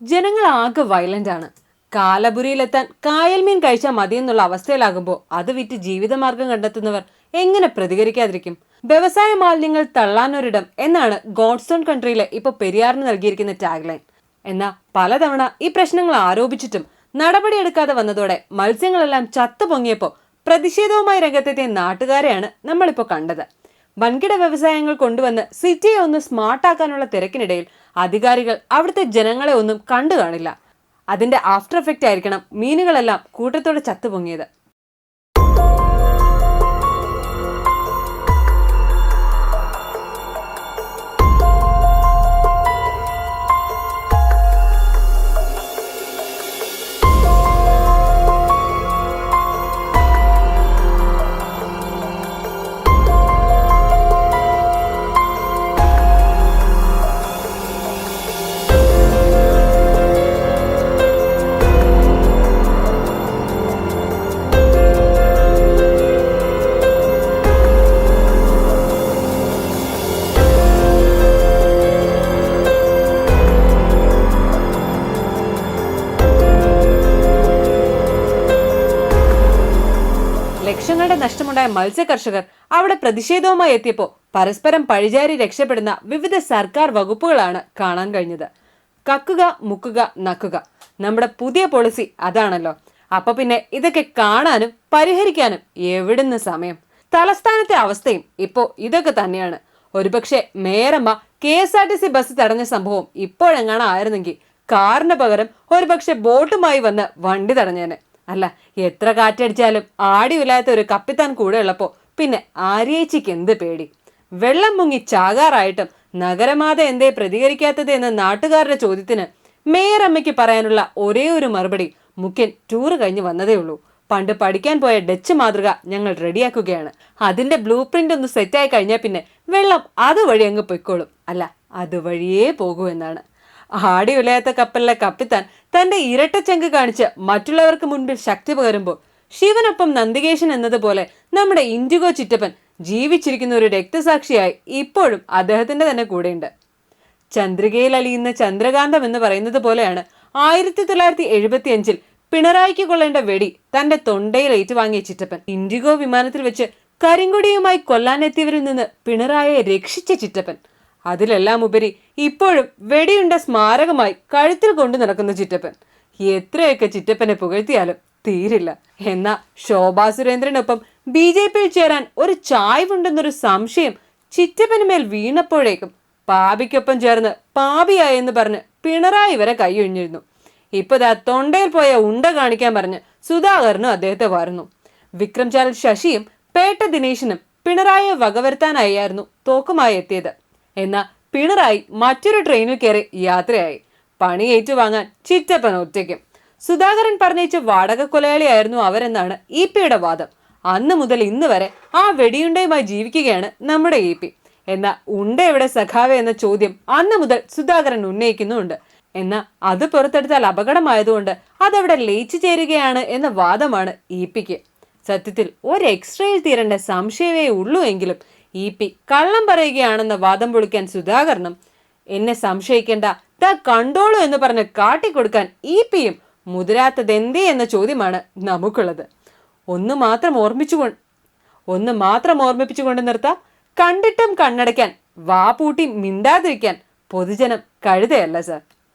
ജനങ്ങൾ ആകെ വയലന്റ് ആണ്. കാലപുരിയിലെത്താൻ കായൽമീൻ കഴിച്ചാൽ മതിയെന്നുള്ള അവസ്ഥയിലാകുമ്പോൾ അത് വിറ്റ് ജീവിതമാർഗം കണ്ടെത്തുന്നവർ എങ്ങനെ പ്രതികരിക്കാതിരിക്കും? വ്യവസായ മാലിന്യങ്ങൾ തള്ളാനൊരിടം എന്നാണ് ഗോഡ്സോൺ കൺട്രിയിലെ ഇപ്പൊ പെരിയാറിന് നൽകിയിരിക്കുന്ന ടാഗ്ലൈൻ. എന്നാൽ പലതവണ ഈ പ്രശ്നങ്ങൾ ആരോപിച്ചിട്ടും നടപടിയെടുക്കാതെ വന്നതോടെ മത്സ്യങ്ങളെല്ലാം ചത്തുപൊങ്ങിയപ്പോൾ പ്രതിഷേധവുമായി രംഗത്തെത്തിയ നാട്ടുകാരെയാണ് നമ്മളിപ്പോൾ കണ്ടത്. വൻകിട വ്യവസായങ്ങൾ കൊണ്ടുവന്ന് സിറ്റിയെ ഒന്ന് സ്മാർട്ടാക്കാനുള്ള തിരക്കിനിടയിൽ അധികാരികൾ അവിടുത്തെ ജനങ്ങളെ ഒന്നും കണ്ടു കാണില്ല. അതിന്റെ ആഫ്റ്റർ എഫക്റ്റ് ആയിരിക്കണം മീനുകളെല്ലാം കൂട്ടത്തോടെ ചത്തുപൊങ്ങിയത്. ലക്ഷങ്ങളുടെ നഷ്ടമുണ്ടായ മത്സ്യ കർഷകർ അവിടെ പ്രതിഷേധവുമായി എത്തിയപ്പോൾ പരസ്പരം പഴിചാരി രക്ഷപ്പെടുന്ന വിവിധ സർക്കാർ വകുപ്പുകളാണ് കാണാൻ കഴിഞ്ഞത്. കക്കുക, മുക്കുക, നക്കുക, നമ്മുടെ പുതിയ പോളിസി അതാണല്ലോ. അപ്പൊ പിന്നെ ഇതൊക്കെ കാണാനും പരിഹരിക്കാനും എവിടുന്ന് സമയം? തലസ്ഥാനത്തെ അവസ്ഥയും ഇപ്പോ ഇതൊക്കെ തന്നെയാണ്. ഒരുപക്ഷെ മേയറമ്മ KSRTC ബസ് തടഞ്ഞ സംഭവം ഇപ്പോഴെങ്ങാണ് ആയിരുന്നെങ്കിൽ കാറിന് പകരം ഒരുപക്ഷെ ബോട്ടുമായി വന്ന് വണ്ടി തടഞ്ഞേനെ. അല്ല, എത്ര കാറ്റടിച്ചാലും ആടിയില്ലാത്ത ഒരു കപ്പിത്താൻ കൂടെ ഉള്ളപ്പോ പിന്നെ ആര്യേച്ചിക്ക് എന്ത് പേടി? വെള്ളം മുങ്ങി ചാകാറായിട്ടും നഗരമാത എന്തേ പ്രതികരിക്കാത്തത് എന്ന നാട്ടുകാരുടെ ചോദ്യത്തിന് മേയർ അമ്മയ്ക്ക് പറയാനുള്ള ഒരേ ഒരു മറുപടി, മുഖ്യൻ ടൂറ് കഴിഞ്ഞ് വന്നതേ ഉള്ളൂ. പണ്ട് പഠിക്കാൻ പോയ ഡച്ച് മാതൃക ഞങ്ങൾ റെഡിയാക്കുകയാണ്. അതിന്റെ ബ്ലൂ പ്രിന്റ് ഒന്ന് സെറ്റായി കഴിഞ്ഞാൽ പിന്നെ വെള്ളം അതുവഴി അങ്ങ് പൊയ്ക്കോളും. അല്ല, അതുവഴിയേ പോകൂ എന്നാണ്. ആടി ഉലയാത്ത കപ്പലിലെ കപ്പിത്താൻ തന്റെ ഇരട്ടച്ചങ്ക് കാണിച്ച് മറ്റുള്ളവർക്ക് മുൻപിൽ ശക്തി പകരുമ്പോൾ ശിവനൊപ്പം നന്ദികേശൻ എന്നതുപോലെ നമ്മുടെ ഇൻഡിഗോ ചിറ്റപ്പൻ ജീവിച്ചിരിക്കുന്ന ഒരു രക്തസാക്ഷിയായി ഇപ്പോഴും അദ്ദേഹത്തിന്റെ തന്നെ കൂടെയുണ്ട്. ചന്ദ്രികയിൽ അലിയുന്ന ചന്ദ്രകാന്തം എന്ന് പറയുന്നത് പോലെയാണ് 1975 പിണറായിക്ക് കൊള്ളേണ്ട വെടി തന്റെ തൊണ്ടയിൽ ഏറ്റുവാങ്ങിയ ചിറ്റപ്പൻ. ഇൻഡിഗോ വിമാനത്തിൽ വെച്ച് കരിങ്കൊടിയുമായി കൊല്ലാനെത്തിയവരിൽ നിന്ന് പിണറായിയെ രക്ഷിച്ച ചിറ്റപ്പൻ. അതിലെല്ലാം ഉപരി ഇപ്പോഴും വെടിയുണ്ട സ്മാരകമായി കഴുത്തിൽ കൊണ്ടു നടക്കുന്ന ചിറ്റപ്പൻ. എത്രയൊക്കെ ചിറ്റപ്പനെ പുകഴ്ത്തിയാലും തീരില്ല. എന്നാ ശോഭാ സുരേന്ദ്രനൊപ്പം BJPയിൽ ചേരാൻ ഒരു ചായ്വുണ്ടെന്നൊരു സംശയം ചിറ്റപ്പന് മേൽ വീണപ്പോഴേക്കും പാപിക്കൊപ്പം ചേർന്ന് പാപിയായെന്ന് പറഞ്ഞ് പിണറായി വരെ കൈയൊഴിഞ്ഞിരുന്നു. ഇപ്പതാ തൊണ്ടയിൽ പോയ ഉണ്ട കാണിക്കാൻ പറഞ്ഞ് സുധാകരനും അദ്ദേഹത്തെ വാരുന്നു. വിക്രം ചാലൽ ശശിയും പേട്ട ദിനേശിനും പിണറായിയെ വകവരുത്താനായിരുന്നു തോക്കുമായി എത്തിയത്. എന്നാൽ പിണറായി മറ്റൊരു ട്രെയിനിൽ കയറി യാത്രയായി. പണി ഏറ്റുവാങ്ങാൻ ചിറ്റപ്പൻ ഒറ്റയ്ക്കും. സുധാകരൻ പറഞ്ഞേച്ച വാടക കൊലയാളിയായിരുന്നു അവരെന്നാണ് EP-യുടെ വാദം. അന്ന് മുതൽ ഇന്ന് വരെ ആ വെടിയുണ്ടയുമായി ജീവിക്കുകയാണ് നമ്മുടെ EP. എന്നാൽ ഉണ്ട എവിടെ സഖാവേ എന്ന ചോദ്യം അന്ന് മുതൽ സുധാകരൻ ഉന്നയിക്കുന്നുണ്ട്. എന്നാൽ അത് പുറത്തെടുത്താൽ അപകടമായതുകൊണ്ട് അതവിടെ ലയിച്ചു ചേരുകയാണ് എന്ന വാദമാണ് EP-ക്ക്. സത്യത്തിൽ ഒരു എക്സ്ട്രയിൽ തീരേണ്ട സംശയമേ ഉള്ളൂ എങ്കിലും EP കള്ളം പറയുകയാണെന്ന വാദം പൊളിക്കാൻ സുധാകരനും എന്നെ സംശയിക്കേണ്ട താ കണ്ടോളൂ എന്ന് പറഞ്ഞ് കാട്ടിക്കൊടുക്കാൻ EP-യും മുതിരാത്തതെന്തേ എന്ന ചോദ്യമാണ് നമുക്കുള്ളത്. ഒന്ന് മാത്രം ഓർമ്മിപ്പിച്ചുകൊണ്ട് നിർത്താം. കണ്ടിട്ടും കണ്ണടയ്ക്കാൻ വാ പൂട്ടി മിണ്ടാതിരിക്കാൻ പൊതുജനം കഴുതയല്ല സർ.